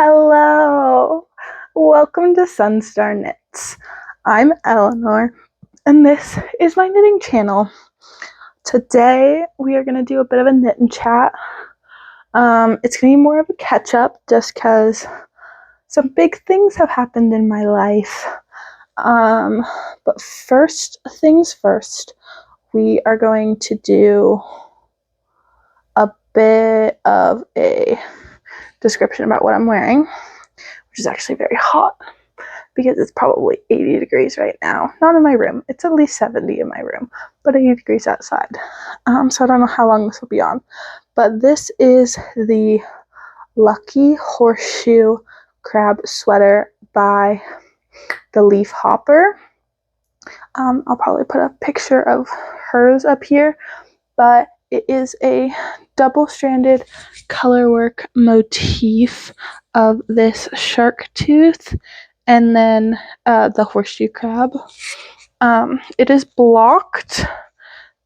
Hello! Welcome to Sunstar Knits. I'm Eleanor, and this is my knitting channel. Today, we are going to do a bit of a knit and chat. It's going to be more of a catch-up, just because some big things have happened in my life. But first things first, we are going to do a bit of a description about what I'm wearing, which is actually very hot because it's probably 80 degrees right now. Not in my room. It's at least 70 in my room, but 80 degrees outside. So I don't know how long this will be on. But this is the Lucky Horseshoe Crab Sweater by the Leaf Hopper. I'll probably put a picture of hers up here, but it is a double-stranded colorwork motif of this shark tooth and then the horseshoe crab. It is blocked.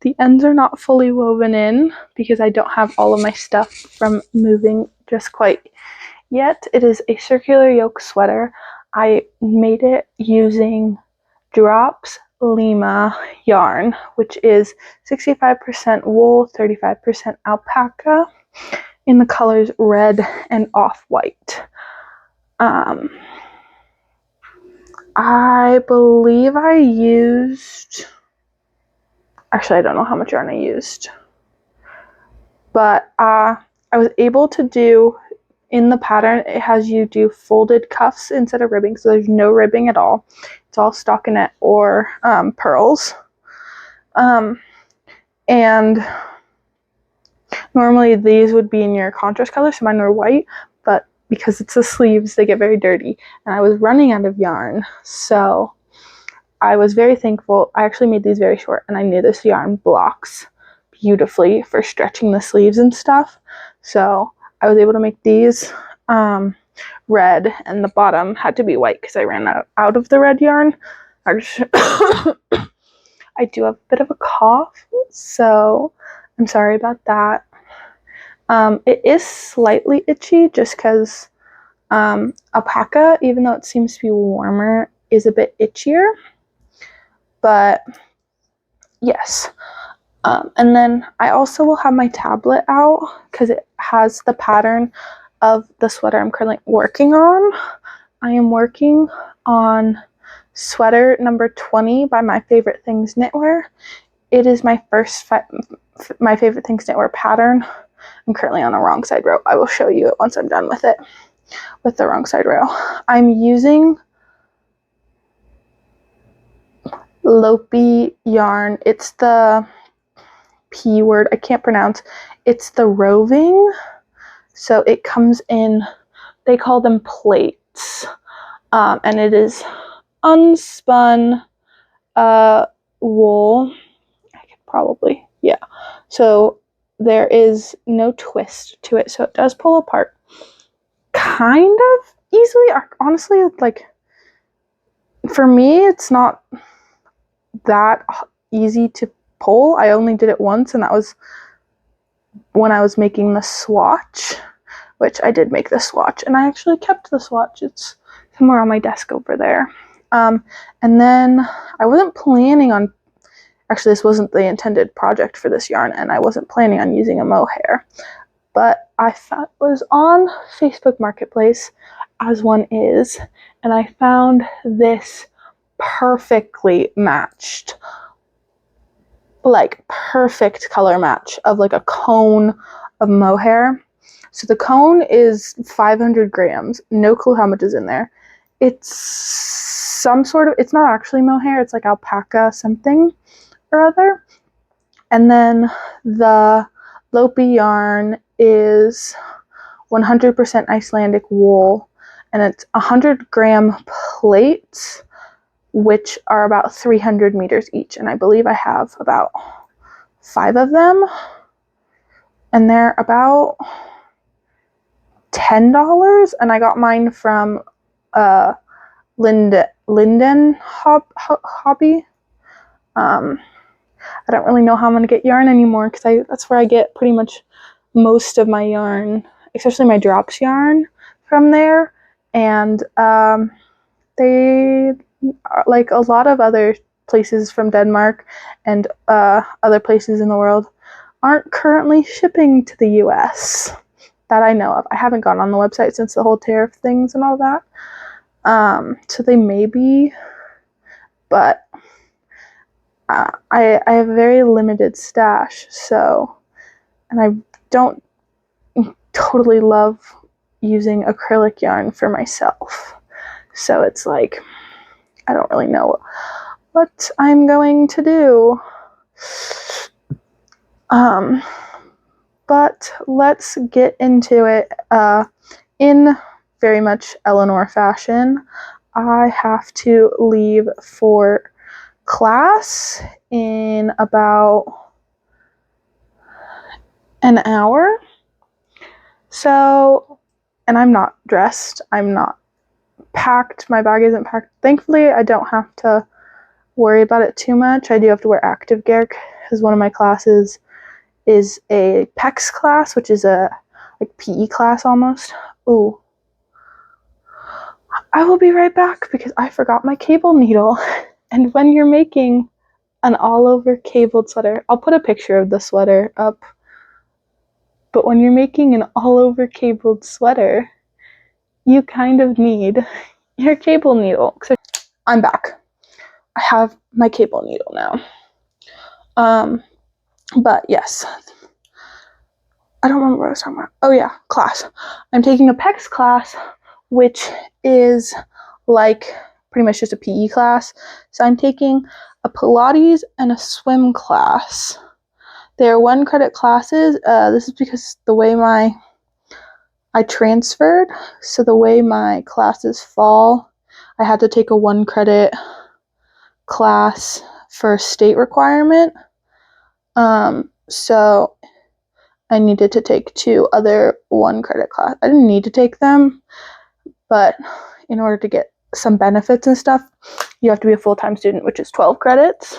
The ends are not fully woven in because I don't have all of my stuff from moving just quite yet. It is a circular yoke sweater. I made it using Drops Lima yarn, which is 65% wool, 35% alpaca, in the colors red and off-white. I believe I used, actually I don't know how much yarn I used, but I was able to do, in the pattern, it has you do folded cuffs instead of ribbing, so there's no ribbing at all. It's all stockinette or pearls. And normally these would be in your contrast color, so mine were white, but because it's the sleeves, they get very dirty. And I was running out of yarn, so I was very thankful. I actually made these very short, and I knew this yarn blocks beautifully for stretching the sleeves and stuff. So I was able to make these red, and the bottom had to be white because I ran out of the red yarn. I do have a bit of a cough, so I'm sorry about that. It is slightly itchy just because alpaca, even though it seems to be warmer, is a bit itchier. But yes. And then I also will have my tablet out because it has the pattern of the sweater I'm currently working on. I am working on sweater number 20 by My Favorite Things Knitwear. It is my first My Favorite Things Knitwear pattern. I'm currently on a wrong side row. I will show you it once I'm done with it, with the wrong side row. I'm using Lopi yarn. It's the P word I can't pronounce. It's the roving. So it comes in, they call them plates. And it is unspun wool. I could probably, yeah. So there is no twist to it, so it does pull apart kind of easily. Honestly, like, for me, it's not that easy to pull. I only did it once, and that was when I was making the swatch, which I did make the swatch, and I actually kept the swatch. It's somewhere on my desk over there. And then I wasn't planning on, actually this wasn't the intended project for this yarn, and I wasn't planning on using a mohair, but I was on Facebook Marketplace, as one is, and I found this perfectly matched, like perfect color match of like a cone of mohair. So the cone is 500 grams, no clue how much is in there. It's some sort of, it's not actually mohair, it's like alpaca something or other. And then the Lopi yarn is 100% Icelandic wool, and it's 100-gram plates, which are about 300 meters each, and I believe I have about 5 of them, and they're about $10, and I got mine from Linden Hobby. I don't really know how I'm going to get yarn anymore because that's where I get pretty much most of my yarn, especially my drops yarn from there, and they, like a lot of other places from Denmark and other places in the world, aren't currently shipping to the US that I know of. I haven't gone on the website since the whole tariff things and all that. So they may be, but I have a very limited stash, so, and I don't totally love using acrylic yarn for myself. So it's like, I don't really know what I'm going to do. But let's get into it. In very much Eleanor fashion, I have to leave for class in about an hour. So, and I'm not dressed, I'm not packed, my bag isn't packed. Thankfully, I don't have to worry about it too much. I do have to wear active gear because one of my classes is a PEX class, which is a like PE class almost. Ooh. I will be right back because I forgot my cable needle. And when you're making an all-over cabled sweater, I'll put a picture of the sweater up, but when you're making an all-over cabled sweater, you kind of need your cable needle. I'm back. I have my cable needle now. But yes, I don't remember what I was talking about. Oh yeah, class. I'm taking a PEX class, which is like pretty much just a PE class. So I'm taking a Pilates and a swim class. They're 1 credit classes. This is because the way I transferred, so the way my classes fall, I had to take a 1 credit class for state requirement. So I needed to take 2 other 1 credit class. I didn't need to take them, but in order to get some benefits and stuff, you have to be a full-time student, which is 12 credits.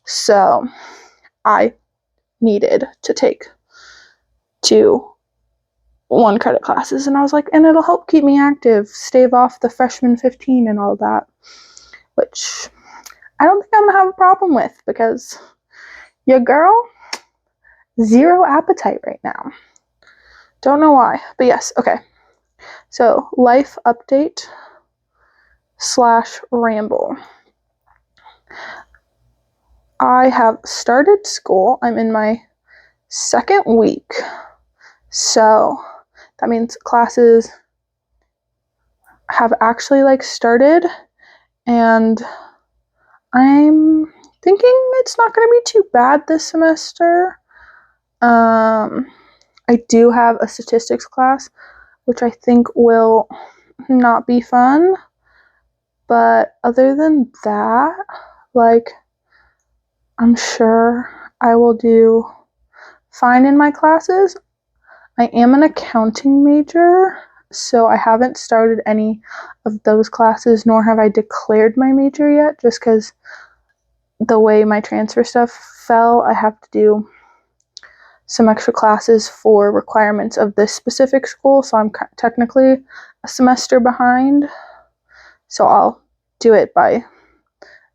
So I needed to take 2 1 credit classes, and I was like, and it'll help keep me active, stave off the freshman 15 and all that, which I don't think I'm gonna have a problem with because your girl, 0 appetite right now. Don't know why, but yes, okay. So life update / ramble. I have started school. I'm in my 2nd week. So that means classes have actually like started, and I'm thinking it's not going to be too bad this semester. I do have a statistics class, which I think will not be fun. But other than that, like, I'm sure I will do fine in my classes. I am an accounting major, so I haven't started any of those classes, nor have I declared my major yet, just because the way my transfer stuff fell, I have to do some extra classes for requirements of this specific school, so I'm technically a semester behind. So I'll do it by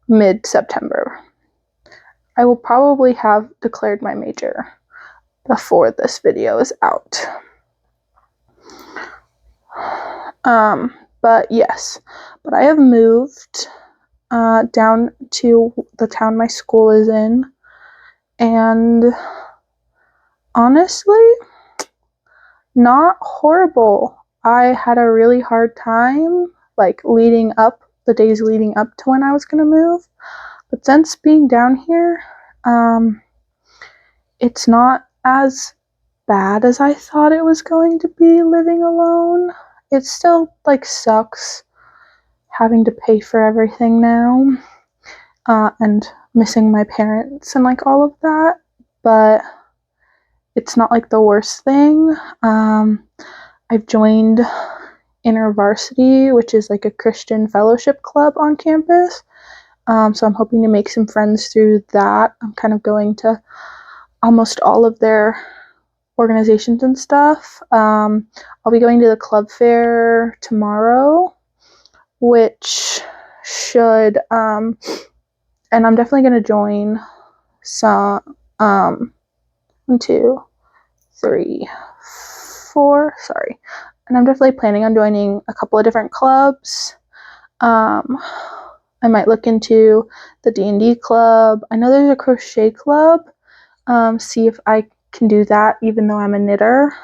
mid-September. I will probably have declared my major before this video is out. But yes, but I have moved down to the town my school is in, and honestly, not horrible. I had a really hard time, like, the days leading up to when I was gonna move, but since being down here, it's not as bad as I thought it was going to be living alone. It still, like, sucks having to pay for everything now, and missing my parents and, like, all of that, but it's not, like, the worst thing. I've joined InterVarsity, which is, like, a Christian fellowship club on campus, so I'm hoping to make some friends through that. I'm kind of going to almost all of their organizations and stuff. I'll be going to the club fair tomorrow, which should, and I'm definitely going to join some, 1, 2, 3, 4, sorry. And I'm definitely planning on joining a couple of different clubs. I might look into the D&D club. I know there's a crochet club. See if I can do that, even though I'm a knitter.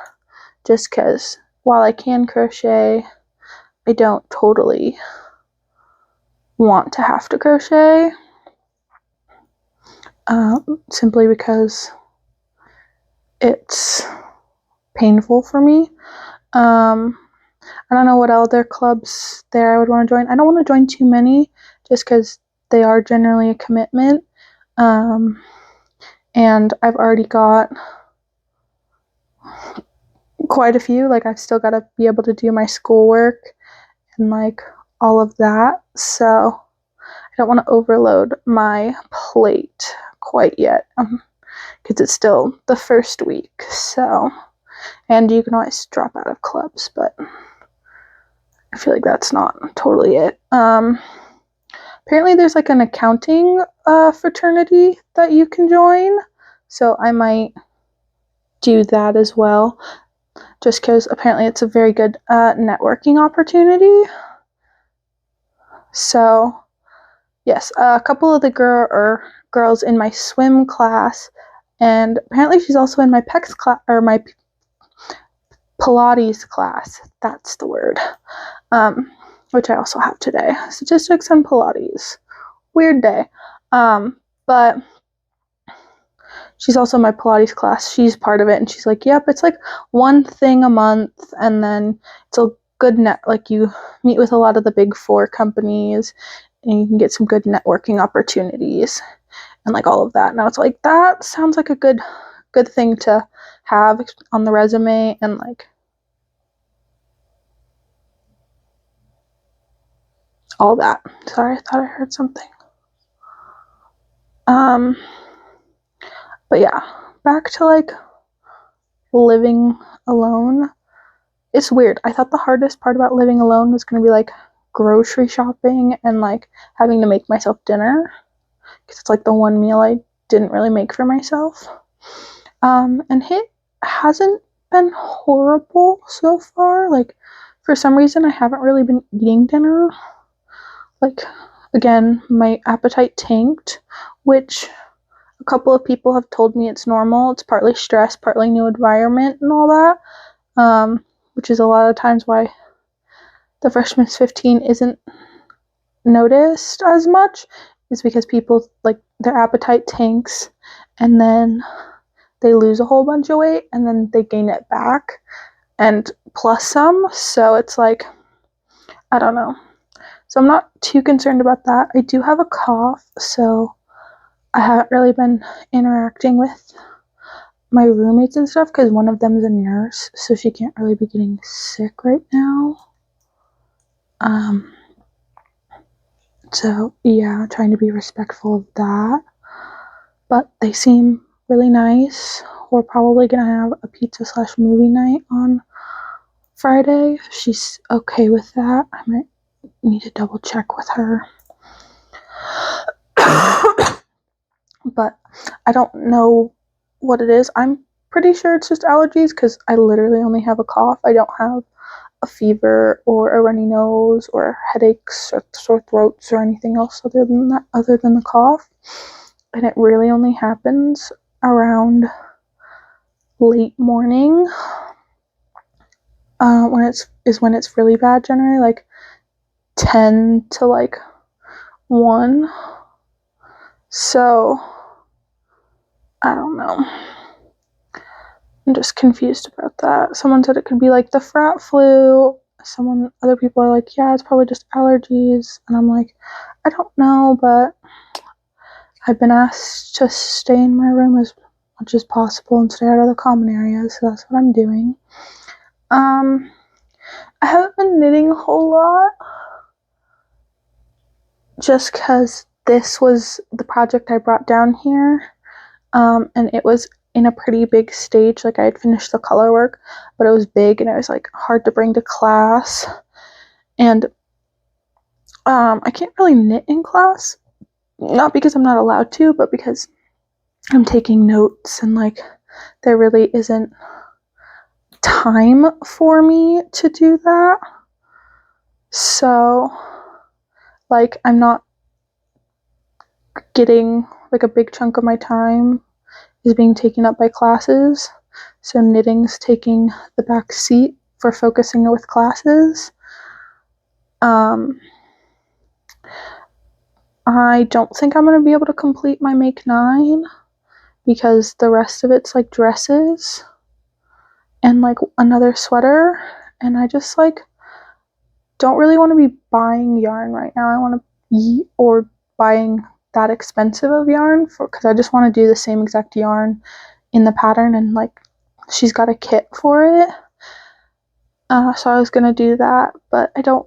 Just because while I can crochet, I don't totally want to have to crochet. Simply because it's painful for me. I don't know what other clubs there I would want to join. I don't want to join too many just because they are generally a commitment. And I've already got quite a few. Like, I've still got to be able to do my schoolwork and like all of that. So I don't want to overload my plate quite yet because it's still the first week. So, and you can always drop out of clubs, but I feel like that's not totally it. Apparently there's like an accounting fraternity that you can join, so I might do that as well, just because apparently it's a very good networking opportunity. So yes, a couple of the girls in my swim class, and apparently she's also in my PEX class, or my Pilates class, that's the word, which I also have today. Statistics and Pilates. Weird day. But she's also my Pilates class. She's part of it, and she's like, yep, it's like one thing a month, and then it's a good net, like you meet with a lot of the big 4 companies, and you can get some good networking opportunities, and like all of that. And I was like, that sounds like a good thing to have on the resume, and like all that. Sorry, I thought I heard something. But yeah, back to like living alone. It's weird. I thought the hardest part about living alone was going to be like grocery shopping and like having to make myself dinner, because it's like the one meal I didn't really make for myself. And it hasn't been horrible so far. Like, for some reason I haven't really been eating dinner. Like, again, my appetite tanked, which a couple of people have told me it's normal. It's partly stress, partly new environment and all that, which is a lot of times why the Freshman's 15 isn't noticed as much, is because people, like, their appetite tanks and then they lose a whole bunch of weight and then they gain it back and plus some. So it's like, I don't know. So I'm not too concerned about that. I do have a cough, so I haven't really been interacting with my roommates and stuff because one of them is a nurse, so she can't really be getting sick right now. So yeah, trying to be respectful of that. But they seem really nice. We're probably gonna have a pizza/movie night on Friday. If she's okay with that, I might need to double check with her. But I don't know what it is. I'm pretty sure it's just allergies because I literally only have a cough. I don't have a fever or a runny nose or headaches or sore throats or anything else other than the cough. And it really only happens around late morning, when it's really bad, generally like 10 to like 1. So I don't know. I'm just confused about that. Someone said it could be like the frat flu. Other people are like, yeah, it's probably just allergies. And I'm like, I don't know, but I've been asked to stay in my room as much as possible and stay out of the common areas, so that's what I'm doing. I haven't been knitting a whole lot, just because this was the project I brought down here, and it was in a pretty big stage. Like I had finished the color work, but it was big and it was like hard to bring to class. And I can't really knit in class, not because I'm not allowed to, but because I'm taking notes and like there really isn't time for me to do that. So like I'm not getting like a big chunk of my time is being taken up by classes. So knitting's taking the back seat for focusing with classes. I don't think I'm going to be able to complete my Make 9 because the rest of it's like dresses and like another sweater, and I just like don't really want to be buying yarn right now. I want to or buying that expensive of yarn because I just want to do the same exact yarn in the pattern, and like she's got a kit for it. So I was gonna do that, but I don't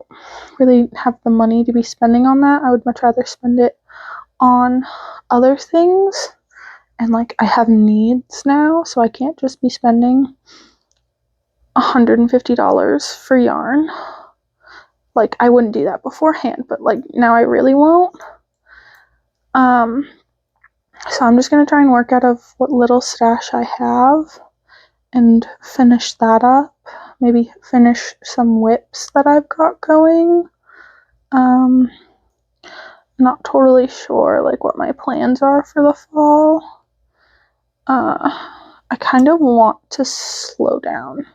really have the money to be spending on that. I would much rather spend it on other things, and like I have needs now, so I can't just be spending $150 for yarn. Like I wouldn't do that beforehand, but like now I really won't. So I'm just gonna try and work out of what little stash I have and finish that up. Maybe finish some whips that I've got going. Not totally sure like what my plans are for the fall. I kind of want to slow down.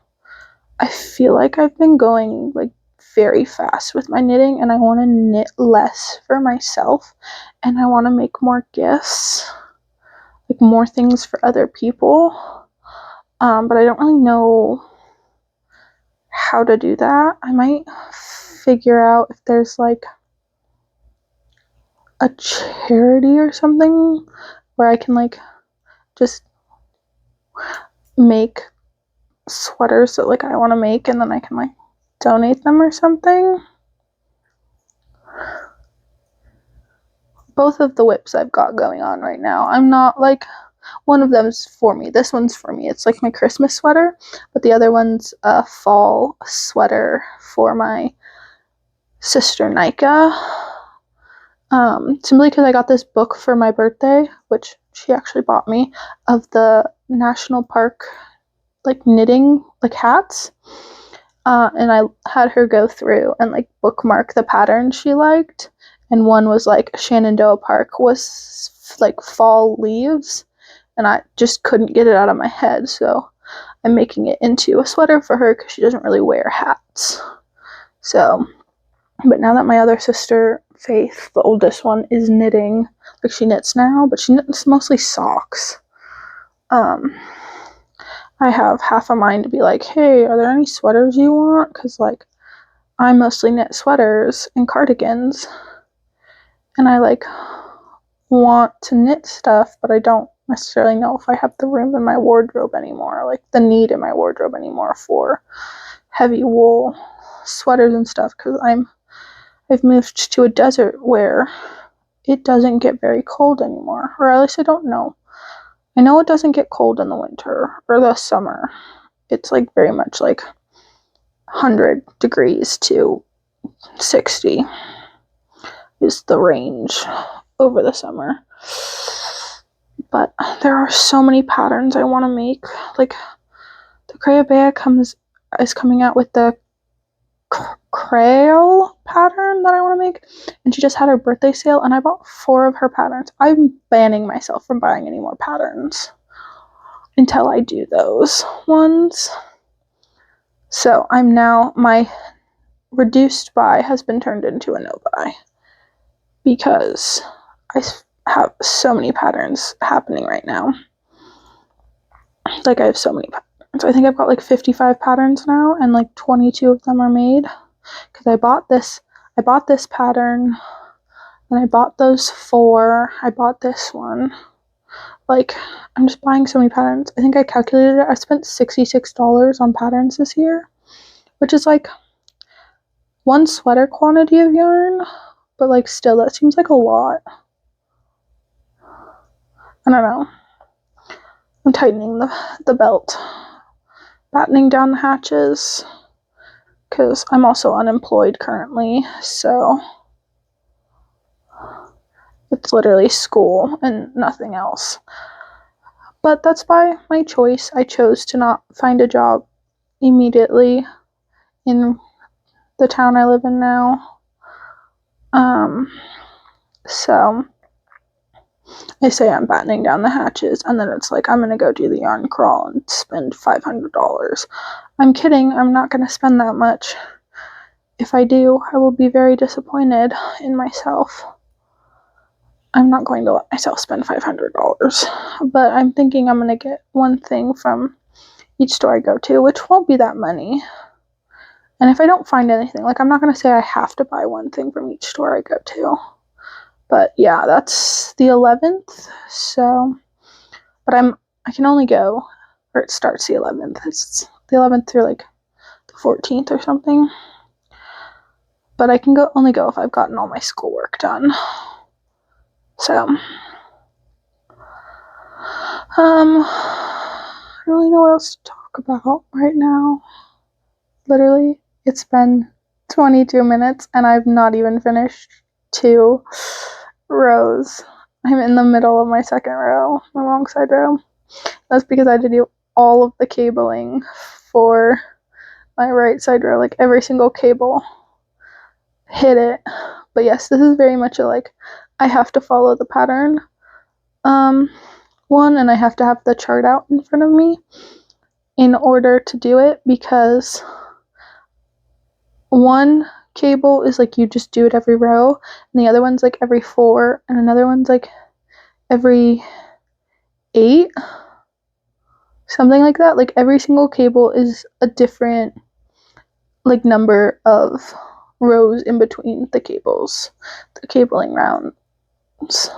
I feel like I've been going like very fast with my knitting, and I want to knit less for myself, and I want to make more gifts, like more things for other people. But I don't really know how to do that. I might figure out if there's like a charity or something where I can like just make sweaters that like I want to make, and then I can like donate them or something. Both of the whips I've got going on right now, I'm not like, one of them's for me, this one's for me, it's like my Christmas sweater, but the other one's a fall sweater for my sister Nika. Simply because I got this book for my birthday, which she actually bought me, of the national park like knitting like hats, and I had her go through and like bookmark the patterns she liked, and one was like Shenandoah Park was like fall leaves, and I just couldn't get it out of my head, so I'm making it into a sweater for her because she doesn't really wear hats. So, but now that my other sister Faith, the oldest one, is knitting, like she knits now, but she knits mostly socks. I have half a mind to be like, hey, are there any sweaters you want? Because like I mostly knit sweaters and cardigans, and I like want to knit stuff, but I don't necessarily know if I have the room in my wardrobe anymore, like the need in my wardrobe anymore for heavy wool sweaters and stuff, because I've moved to a desert where it doesn't get very cold anymore, or at least I don't know. I know it doesn't get cold in the winter or the summer. It's like very much like 100 degrees to 60 is the range over the summer. But there are so many patterns I want to make. Like the Crayabea is coming out with the Crayle pattern that I want to make, and she just had her birthday sale, and I bought 4 of her patterns. I'm banning myself from buying any more patterns until I do those ones. So I'm now, my reduced buy has been turned into a no buy because I have so many patterns happening right now. Like I have so many patterns. I think I've got like 55 patterns now, and like 22 of them are made. Because I bought this pattern, and I bought those 4, I bought this one. Like, I'm just buying so many patterns. I think I calculated it, I spent $66 on patterns this year, which is like 1 sweater quantity of yarn, but like still, that seems like a lot. I don't know. I'm tightening the belt, battening down the hatches, because I'm also unemployed currently, so it's literally school and nothing else. But that's by my choice. I chose to not find a job immediately in the town I live in now. So I say I'm battening down the hatches, and then it's like I'm gonna go do the yarn crawl and spend $500. I'm kidding, I'm not gonna spend that much. If I do, I will be very disappointed in myself. I'm not going to let myself spend $500, but I'm thinking I'm gonna get one thing from each store I go to, which won't be that many. And if I don't find anything, like, I'm not gonna say I have to buy one thing from each store I go to. But yeah, that's the 11th, so, but I can only go, or it starts the 11th, it's the 11th through like the 14th or something, but I can only go if I've gotten all my schoolwork done. So, I don't really know what else to talk about right now. Literally, it's been 22 minutes and I've not even finished 2 rows. I'm in the middle of my second row, my wrong side row. That's because I had to do all of the cabling for my right side row, like every single cable hit it. But yes, this is very much a like, I have to follow the pattern one, and I have to have the chart out in front of me in order to do it, because one cable is like you just do it every row, and the other one's like every 4, and another one's like every 8, something like that. Like every single cable is a different like number of rows in between the cables, the cabling rounds,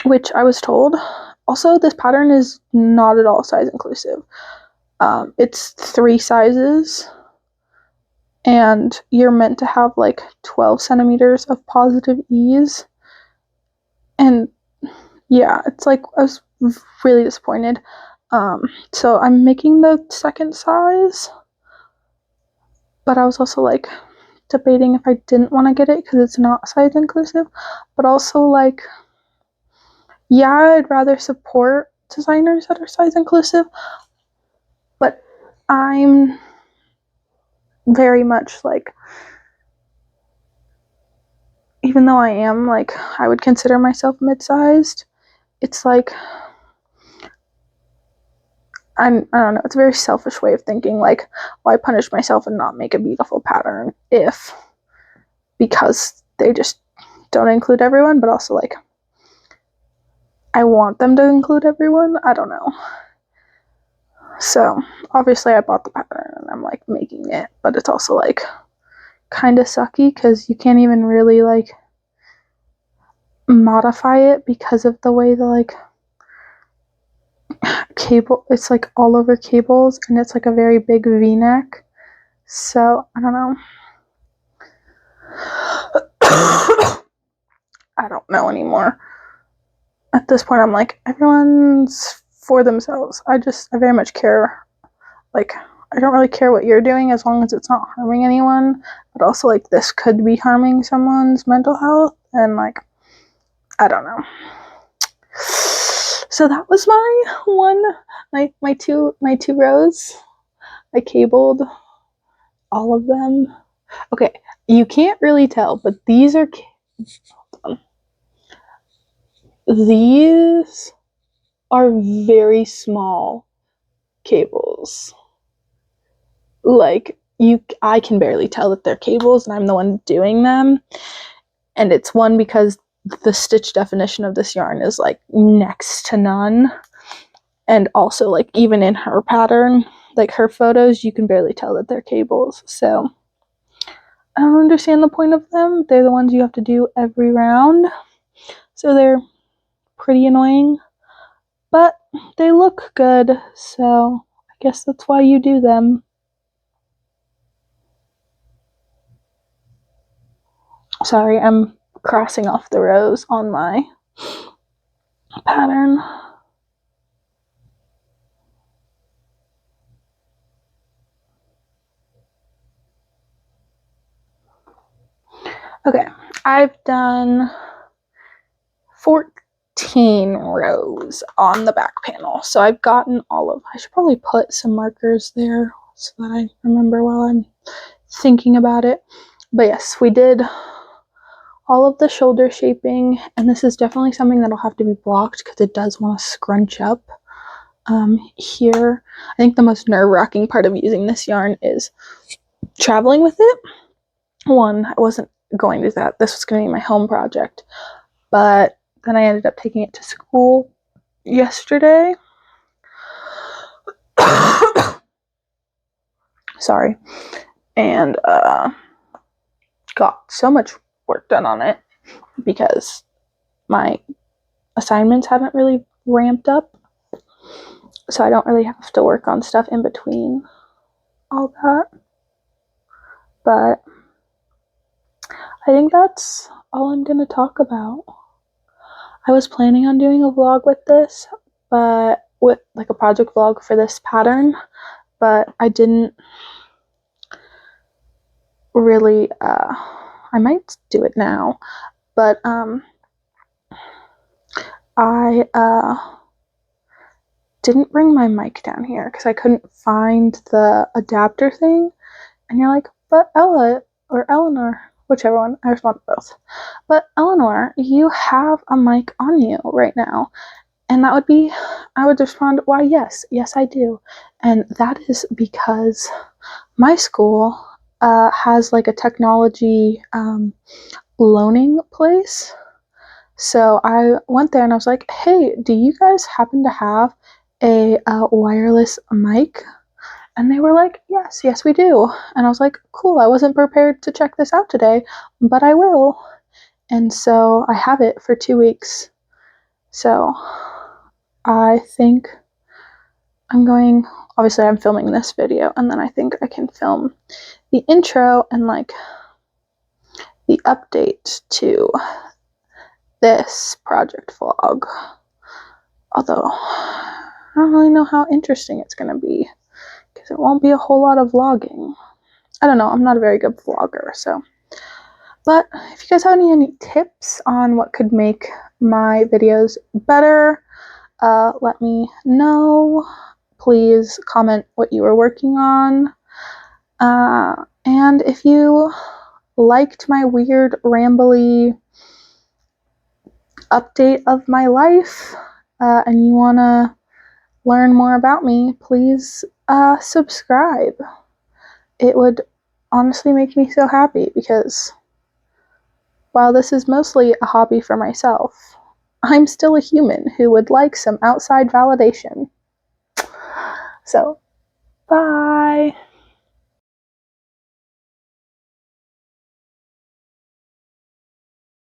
which I was told. Also, this pattern is not at all size inclusive. It's 3 sizes, and you're meant to have like 12 centimeters of positive ease. And yeah, it's like, I was really disappointed. So I'm making the second size, but I was also like debating if I didn't want to get it because it's not size inclusive, but also like, yeah, I'd rather support designers that are size inclusive, but I'm very much like, even though I am like, I would consider myself mid-sized, it's like, I don't know, it's a very selfish way of thinking, like, why punish myself and not make a beautiful pattern if, because they just don't include everyone, but also like, I want them to include everyone, I don't know. So, obviously I bought the pattern and I'm like making it, but it's also like kind of sucky because you can't even really like modify it because of the way the like cable, it's like all over cables, and it's like a very big V-neck, so I don't know. I don't know anymore. At this point I'm like, everyone's for themselves. I very much care, like, I don't really care what you're doing as long as it's not harming anyone, but also like this could be harming someone's mental health, and like, I don't know. So that was my two rows. I cabled all of them. Okay, you can't really tell, but these are very small cables. Like, I can barely tell that they're cables, and I'm the one doing them. And it's one because the stitch definition of this yarn is like next to none. And also, like, even in her pattern, like her photos, you can barely tell that they're cables. So I don't understand the point of them. They're the ones you have to do every round, so they're pretty annoying, but they look good, so I guess that's why you do them. Sorry, I'm crossing off the rows on my pattern. Okay, I've done 14 rows on the back panel. So I've gotten all of, I should probably put some markers there so that I remember while I'm thinking about it. But yes, we did all of the shoulder shaping, and this is definitely something that'll have to be blocked because it does want to scrunch up here. I think the most nerve-wracking part of using this yarn is traveling with it. One, I wasn't going to do that. This was going to be my home project, but then I ended up taking it to school yesterday. Sorry. And got so much work done on it because my assignments haven't really ramped up. So I don't really have to work on stuff in between all that. But I think that's all I'm going to talk about. I was planning on doing a vlog with this, but with like a project vlog for this pattern, but I didn't really, I might do it now, but I didn't bring my mic down here because I couldn't find the adapter thing, and you're like, but Ella, or Eleanor, whichever one, I respond to both, but Eleanor, you have a mic on you right now. And that would be, I would respond, why, yes, I do. And that is because my school has like a technology loaning place. So I went there and I was like, hey, do you guys happen to have a wireless mic? And they were like, yes, we do. And I was like, cool, I wasn't prepared to check this out today, but I will. And so I have it for 2 weeks. So I think obviously I'm filming this video, and then I think I can film the intro and like the update to this project vlog. Although, I don't really know how interesting it's going to be, because it won't be a whole lot of vlogging. I don't know, I'm not a very good vlogger, so. But if you guys have any tips on what could make my videos better, let me know. Please comment what you were working on. And if you liked my weird, rambly update of my life, and you want to learn more about me, please subscribe. It would honestly make me so happy because while this is mostly a hobby for myself, I'm still a human who would like some outside validation. So, bye!